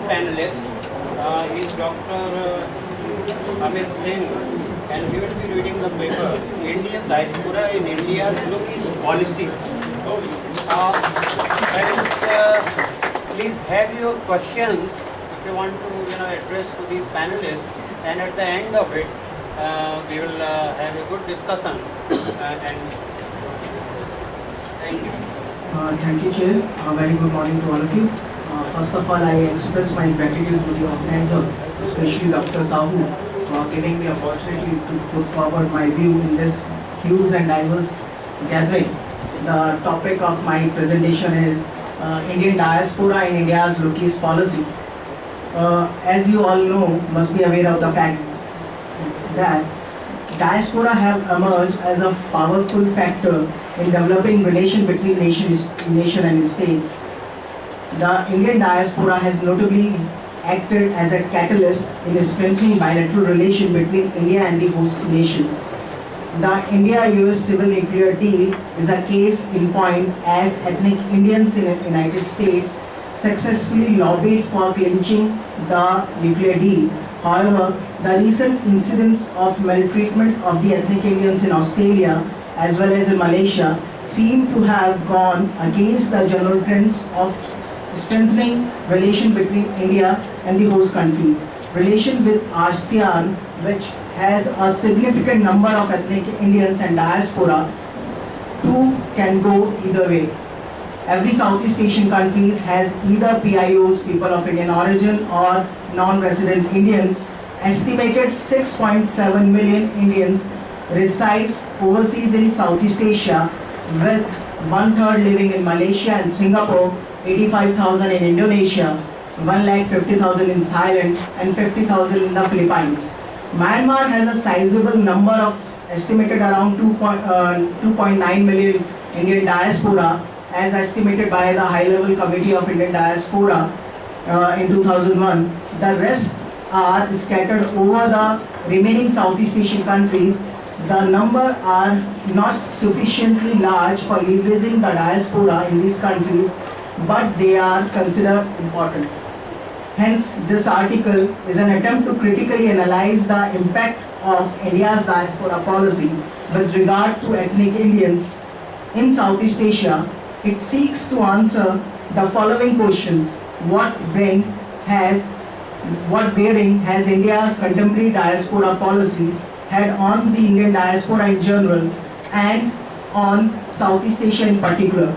panelist. He is Dr. Amit Singh, and he will be reading the paper Indian Diaspora in India's Look-East Policy. Please have your questions if you want to address to these panelists, and at the end of it we will have a good discussion. And thank you. Thank you, Chair. Very good morning to all of you. First of all, I express my gratitude to the organizer, especially Dr. Sahu, for giving me the opportunity to put forward my view in this huge and diverse gathering. The topic of my presentation is Indian diaspora in India's Look-East policy. As you all know, must be aware of the fact that diaspora have emerged as a powerful factor in developing relation between nation and states. The Indian diaspora has notably acted as a catalyst in strengthening bilateral relation between India and the host nation. The India-US Civil Nuclear Deal is a case in point, as ethnic Indians in the United States successfully lobbied for clinching the nuclear deal. However, the recent incidents of maltreatment of the ethnic Indians in Australia as well as in Malaysia seem to have gone against the general trends of strengthening relation between India and the host countries. Relation with ASEAN, which has a significant number of ethnic Indians and diaspora, too can go either way. Every Southeast Asian countries has either PIOs, people of Indian origin, or non-resident Indians. Estimated 6.7 million Indians resides overseas in Southeast Asia, with 1/3 living in Malaysia and Singapore, 85,000 in Indonesia, 150,000 in Thailand, and 50,000 in the Philippines. Myanmar has a sizable number of estimated around 2.9 million Indian diaspora, as estimated by the High-Level Committee of Indian Diaspora in 2001. The rest are scattered over the remaining Southeast Asian countries. The number are not sufficiently large for leveraging the diaspora in these countries, but they are considered important. Hence, this article is an attempt to critically analyze the impact of India's diaspora policy with regard to ethnic Indians in Southeast Asia. It seeks to answer the following questions. What bearing has India's contemporary diaspora policy had on the Indian diaspora in general and on Southeast Asia in particular?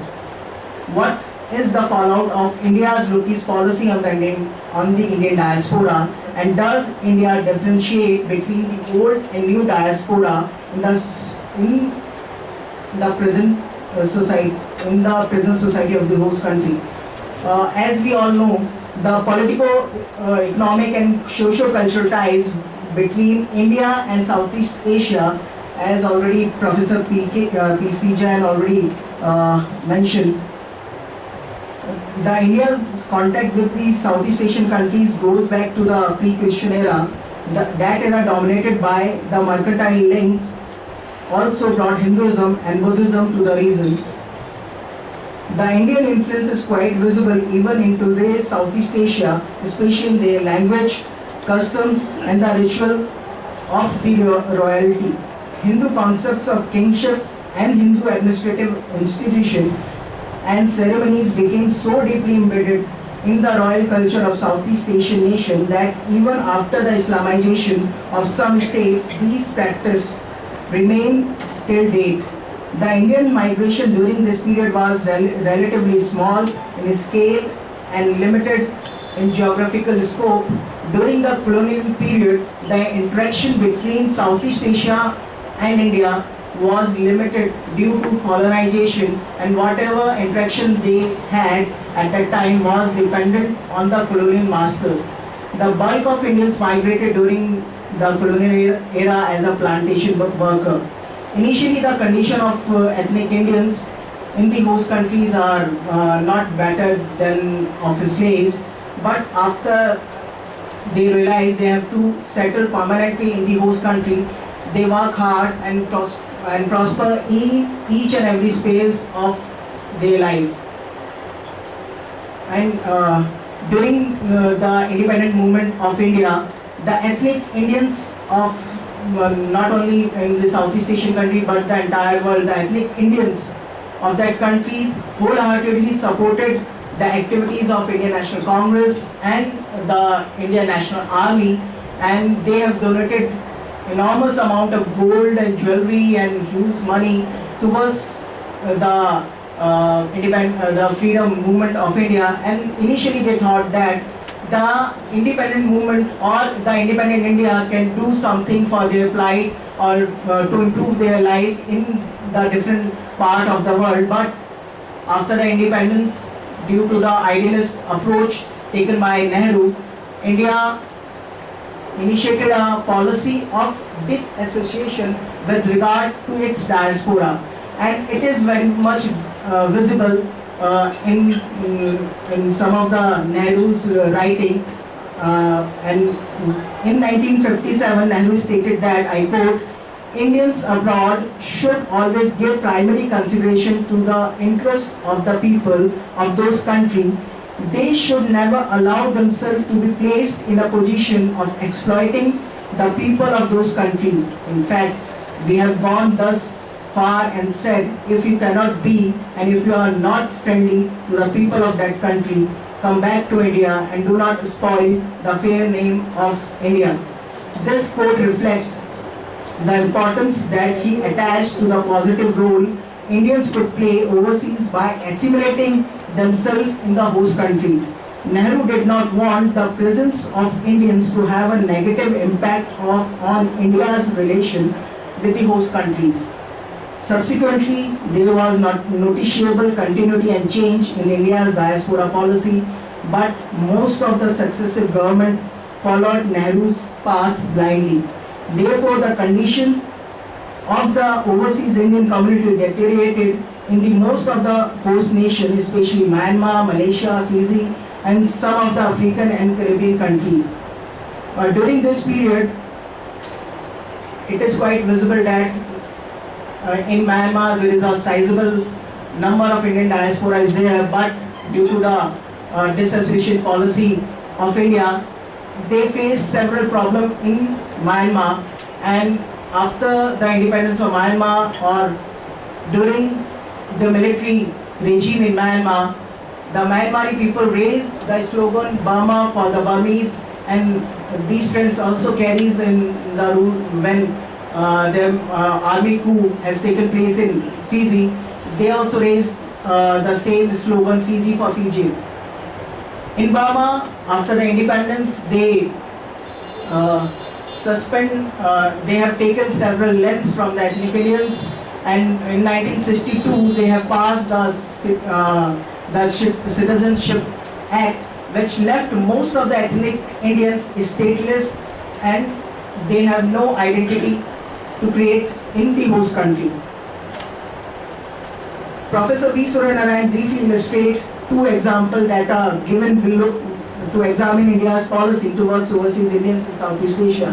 What is the fallout of India's Look-East policy on the Indian diaspora, and does India differentiate between the old and new diaspora in the present society of the host country? As we all know, the political, economic and socio-cultural ties between India and Southeast Asia, as already Professor P.C. Jain already mentioned, the India's contact with the Southeast Asian countries goes back to the pre-Christian era. That era, dominated by the mercantile links, also brought Hinduism and Buddhism to the region. The Indian influence is quite visible even in today's Southeast Asia, especially in their language, customs, and the ritual of the royalty. Hindu concepts of kingship and Hindu administrative institution and ceremonies became so deeply embedded in the royal culture of Southeast Asian nation that even after the Islamization of some states, these practices remain till date. The Indian migration during this period was relatively small in scale and limited in geographical scope. During the colonial period, the interaction between Southeast Asia and India was limited due to colonization, and whatever interaction they had at that time was dependent on the colonial masters. The bulk of Indians migrated during the colonial era as a plantation worker. Initially, the condition of ethnic Indians in the host countries are not better than of slaves, but after they realize they have to settle permanently in the host country, they work hard and prosper in each and every space of their life. And During the independent movement of India, the ethnic Indians of not only in the Southeast Asian country but the entire world, the ethnic Indians of that countries wholeheartedly supported the activities of Indian National Congress and the Indian National Army, and they have donated enormous amount of gold and jewelry and huge money towards the freedom movement of India. And initially they thought that the independent movement or the independent India can do something for their plight or to improve their life in the different part of the world. But after the independence, due to the idealist approach taken by Nehru, India initiated a policy of disassociation with regard to its diaspora, and it is very much visible in some of the Nehru's writing. And in 1957, Nehru stated that, I quote, Indians abroad should always give primary consideration to the interest of the people of those countries. They should never allow themselves to be placed in a position of exploiting the people of those countries. In fact, we have gone thus far and said, if you cannot be and if you are not friendly to the people of that country, come back to India and do not spoil the fair name of India. This quote reflects the importance that he attached to the positive role Indians could play overseas by assimilating themselves in the host countries. Nehru did not want the presence of Indians to have a negative impact on India's relation with the host countries. Subsequently, there was not noticeable continuity and change in India's diaspora policy, but most of the successive government followed Nehru's path blindly. Therefore, the condition of the overseas Indian community deteriorated in the most of the host nations, especially Myanmar, Malaysia, Fiji, and some of the African and Caribbean countries. During this period, it is quite visible that in Myanmar there is a sizable number of Indian diaspora is there, but due to the disassociation policy of India, they faced several problems in Myanmar. And after the independence of Myanmar or during the military regime in Myanmar, the Myanmari people raised the slogan Burma for the Burmese, and these trends also carries in the when the army coup has taken place in Fiji. They also raised the same slogan, Fiji for Fijians. In Burma, after the independence, they they have taken several lands from the ethnic Indians, and in 1962 they have passed the Citizenship Act, which left most of the ethnic Indians stateless and they have no identity to create in the host country. Professor V. Suryanarayan briefly illustrate two examples that are given below to examine India's policy towards overseas Indians in Southeast Asia.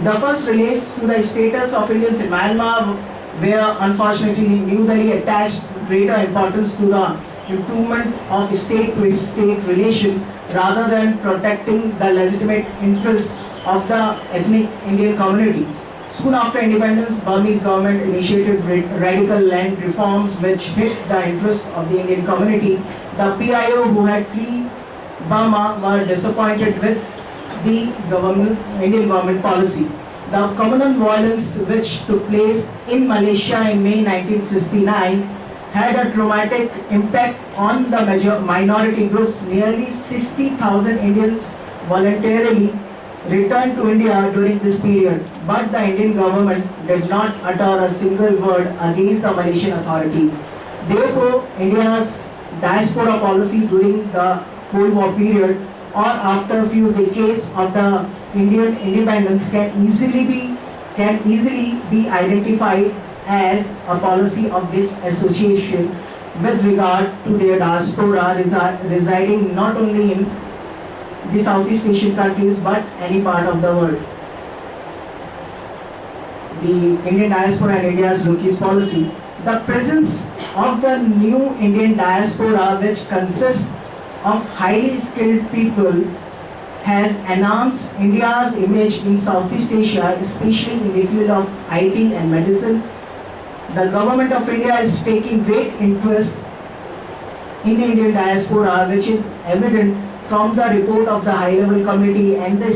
The first relates to the status of Indians in Myanmar, where unfortunately New Delhi attached greater importance to the improvement of state-to-state relation rather than protecting the legitimate interests of the ethnic Indian community. Soon after independence, Burmese government initiated radical land reforms which hit the interests of the Indian community. The PIO who had fled Burma were disappointed with the Indian government policy. The communal violence which took place in Malaysia in May 1969 had a traumatic impact on the minority groups. Nearly 60,000 Indians voluntarily returned to India during this period, but the Indian government did not utter a single word against the Malaysian authorities. Therefore, India's diaspora policy during the Cold War period or after a few decades of the Indian independence can easily be identified as a policy of disassociation with regard to their diaspora residing not only in the Southeast Asian countries but any part of the world. The Indian diaspora and India's Loki's policy. The presence of the new Indian diaspora, which consists of highly skilled people has enhanced India's image in Southeast Asia, especially in the field of IT and medicine. The government of India is taking great interest in the Indian diaspora, which is evident from the report of the high-level committee and the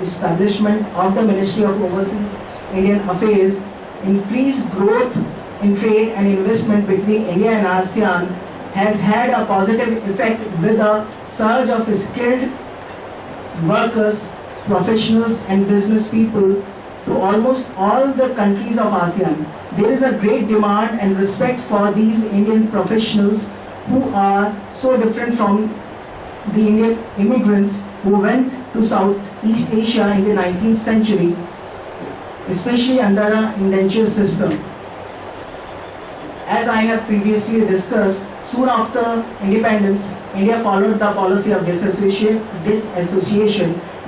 establishment of the Ministry of Overseas Indian Affairs. Increased growth in trade and investment between India and ASEAN has had a positive effect with a surge of skilled workers, professionals and business people to almost all the countries of ASEAN. There is a great demand and respect for these Indian professionals who are so different from the Indian immigrants who went to Southeast Asia in the 19th century, especially under the indenture system. As I have previously discussed, soon after independence, India followed the policy of disassociation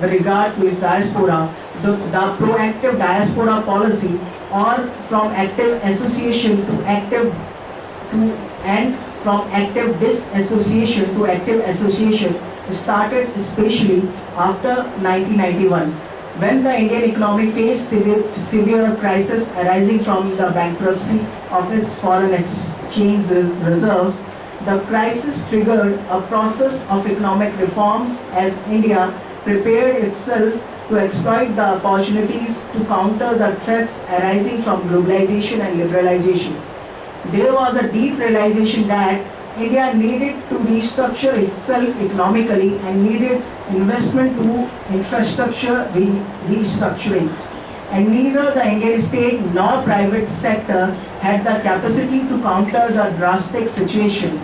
with regard to its diaspora. The proactive diaspora policy, or from active association to active and from active disassociation to active association, started especially after 1991, when the Indian economy faced severe crisis arising from the bankruptcy of its foreign exchange reserves. The crisis triggered a process of economic reforms as India prepared itself to exploit the opportunities to counter the threats arising from globalization and liberalization. There was a deep realization that India needed to restructure itself economically and needed investment to infrastructure restructuring. And neither the Indian state nor private sector had the capacity to counter the drastic situation.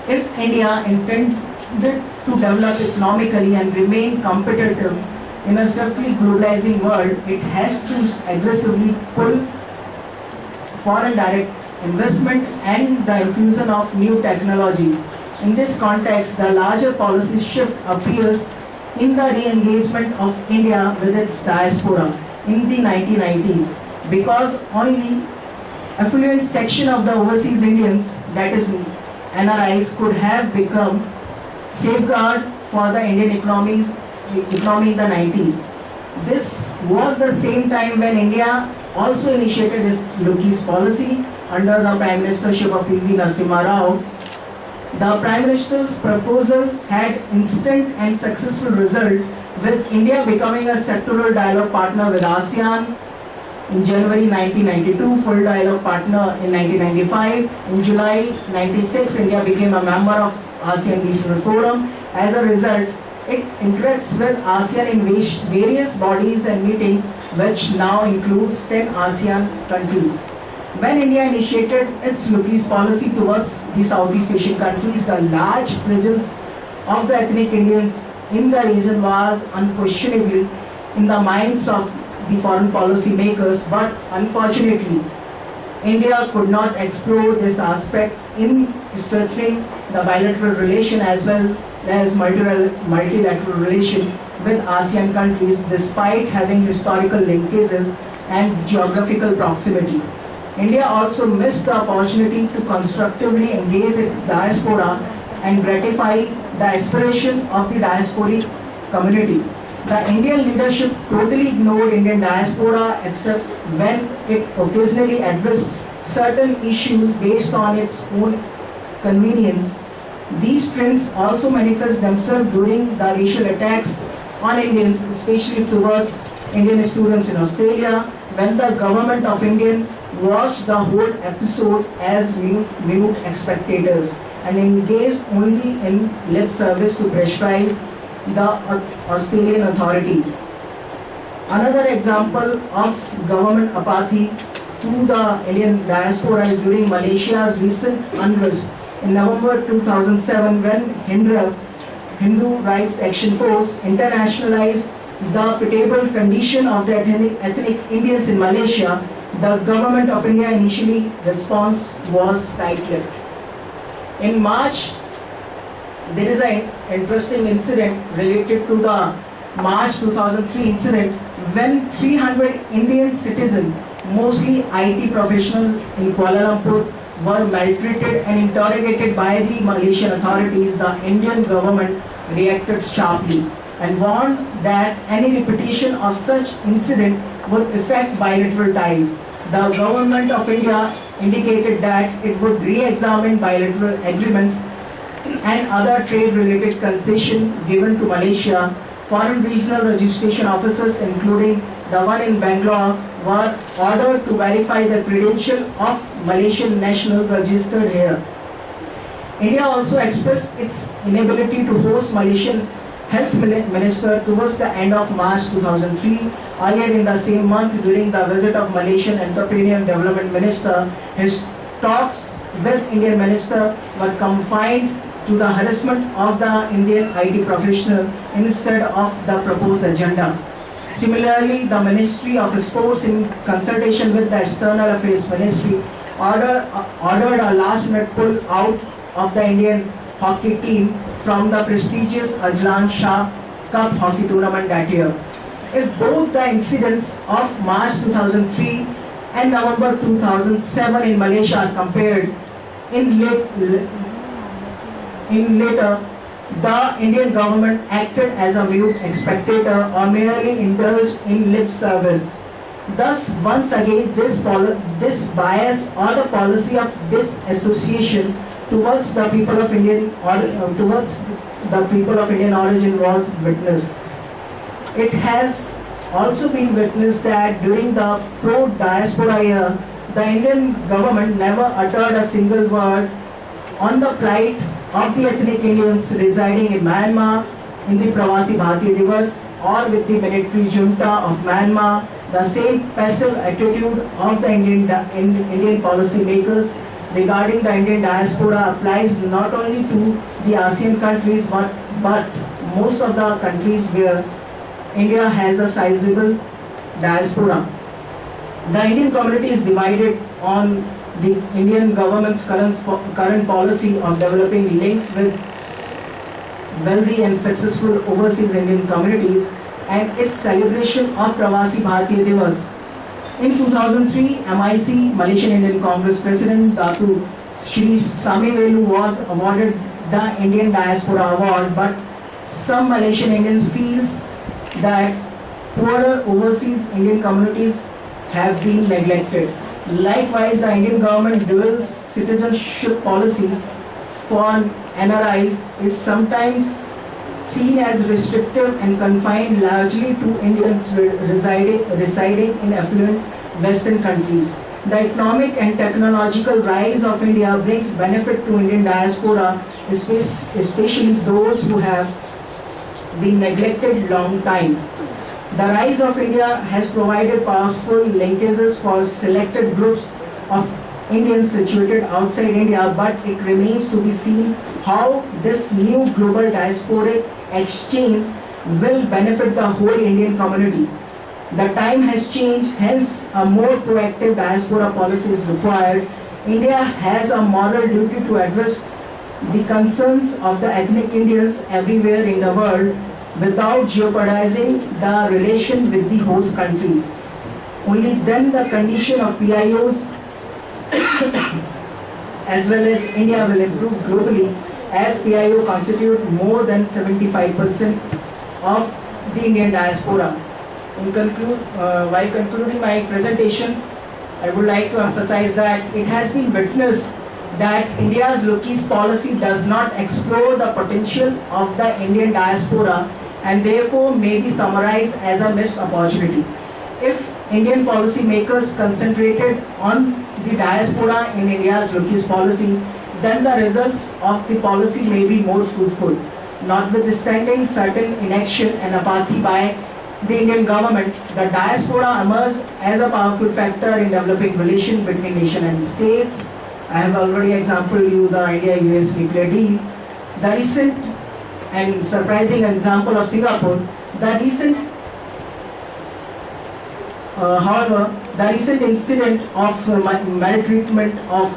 If India intended to develop economically and remain competitive in a swiftly globalizing world, it has to aggressively pull foreign direct investment and the infusion of new technologies. In this context, the larger policy shift appears in the re-engagement of India with its diaspora in the 1990s, because only affluent section of the overseas Indians, that is NRIs, could have become safeguard for the Indian economy in the 90s. This was the same time when India also initiated its Loki's policy under the Prime Ministership of P.V. Narasimha Rao. The Prime Minister's proposal had instant and successful result, with India becoming a sectoral dialogue partner with ASEAN in January 1992, full dialogue partner in 1995. In July 96, India became a member of ASEAN Regional Forum. As a result, it interacts with ASEAN in various bodies and meetings, which now includes 10 ASEAN countries. When India initiated its Loki's policy towards the Southeast Asian countries, the large presence of the ethnic Indians in the region was unquestionably in the minds of the foreign policy makers, but unfortunately, India could not explore this aspect in strengthening the bilateral relation as well as multilateral relation with ASEAN countries, despite having historical linkages and geographical proximity. India also missed the opportunity to constructively engage its diaspora and gratify the aspiration of the diasporic community. The Indian leadership totally ignored Indian diaspora except when it occasionally addressed certain issues based on its own convenience. These trends also manifest themselves during the racial attacks on Indians, especially towards Indian students in Australia, when the government of India watched the whole episode as mute spectators and engaged only in lip service to pressurize the Australian authorities. Another example of government apathy to the Indian diaspora is during Malaysia's recent unrest in November 2007, when HINDRAF, Hindu Rights Action Force, internationalized the pitiable condition of the ethnic Indians in Malaysia. The government of India initially response was tight-lipped. In March, there is an interesting incident related to the March 2003 incident when 300 Indian citizens, mostly IT professionals in Kuala Lumpur, were maltreated and interrogated by the Malaysian authorities, the Indian government reacted sharply and warned that any repetition of such incident would affect bilateral ties. The government of India indicated that it would re-examine bilateral agreements and other trade-related concessions given to Malaysia. Foreign regional registration officers, including the one in Bangalore, were ordered to verify the credential of Malaysian national registered here. India also expressed its inability to host Malaysian health minister towards the end of March 2003. Earlier in the same month, during the visit of Malaysian entrepreneur development minister, his talks with Indian minister were confined to the harassment of the Indian IT professional instead of the proposed agenda. Similarly, the Ministry of Sports, in consultation with the External Affairs Ministry, ordered a last-minute pull-out of the Indian hockey team from the prestigious Ajlan Shah Cup hockey tournament that year. If both the incidents of March 2003 and November 2007 in Malaysia are compared, in later, the Indian government acted as a mute spectator or merely indulged in lip service. Thus, once again, this bias or the policy of disassociation towards the people of Indian origin was witnessed. It has also been witnessed that during the pro-diaspora year, the Indian government never uttered a single word on the plight of the ethnic Indians residing in Myanmar in the Pravasi Bharatiya Divas or with the military junta of Myanmar. The same passive attitude of the Indian policy makers regarding the Indian diaspora applies not only to the ASEAN countries but most of the countries where India has a sizable diaspora. The Indian community is divided on the Indian government's current policy of developing links with wealthy and successful overseas Indian communities and its celebration of Pravasi Bharatiya Divas. In 2003, MIC, Malaysian Indian Congress President Datu Shri Sami Velu was awarded the Indian Diaspora Award, but some Malaysian Indians feels that poorer overseas Indian communities have been neglected. Likewise, the Indian government dual citizenship policy for NRIs is sometimes seen as restrictive and confined largely to Indians residing in affluent Western countries. The economic and technological rise of India brings benefit to Indian diaspora, especially those who have been neglected long time. The rise of India has provided powerful linkages for selected groups of Indians situated outside India, but it remains to be seen how this new global diasporic exchange will benefit the whole Indian community. The time has changed, hence a more proactive diaspora policy is required. India has a moral duty to address the concerns of the ethnic Indians everywhere in the world without jeopardizing the relation with the host countries. Only then the condition of PIOs as well as India will improve globally, as PIO constitute more than 75% of the Indian diaspora. While concluding my presentation, I would like to emphasize that it has been witnessed that India's Loki's policy does not explore the potential of the Indian diaspora and therefore may be summarized as a missed opportunity. If Indian policy makers concentrated on the diaspora in India's Loki's policy, then the results of the policy may be more fruitful. Notwithstanding certain inaction and apathy by the Indian government, the diaspora emerged as a powerful factor in developing relations between nation and states. I have already exampled you the India-US nuclear deal. The recent and surprising example of Singapore, the recent incident of maltreatment of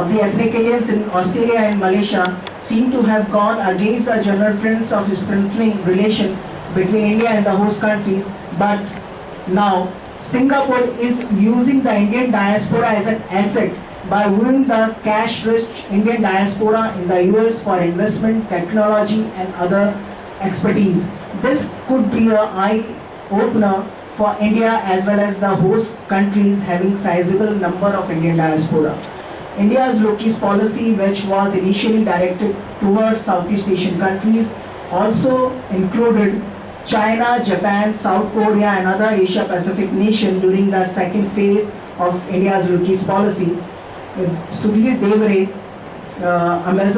the ethnic Indians in Australia and Malaysia seem to have gone against the general trends of strengthening relation between India and the host countries. But now Singapore is using the Indian diaspora as an asset by viewing the cash-rich Indian diaspora in the US for investment, technology and other expertise. This could be an eye-opener for India as well as the host countries having sizable number of Indian diaspora. India's Loki's policy, which was initially directed towards Southeast Asian countries, also included China, Japan, South Korea and other Asia Pacific nations during the second phase of India's Loki's policy. Ambassador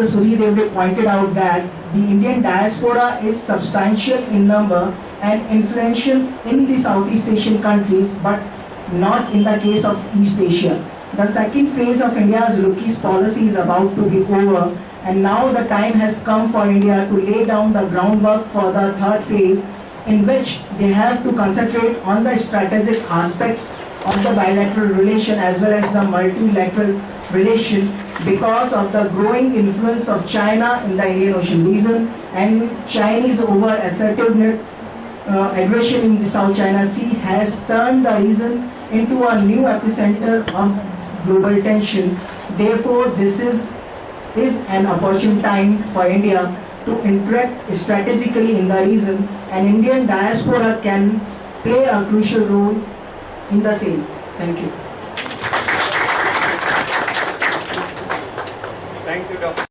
Sudhir Devre pointed out that the Indian diaspora is substantial in number and influential in the Southeast Asian countries, but not in the case of East Asia. The second phase of India's Loki's policy is about to be over, and now the time has come for India to lay down the groundwork for the third phase, in which they have to concentrate on the strategic aspects of the bilateral relation as well as the multilateral relation, because of the growing influence of China in the Indian Ocean region and Chinese over-assertiveness aggression in the South China Sea has turned the region into a new epicenter of global tension. Therefore, this is an opportune time for India to interact strategically in the region, and Indian diaspora can play a crucial role in the same. Thank you. Thank you, Dr.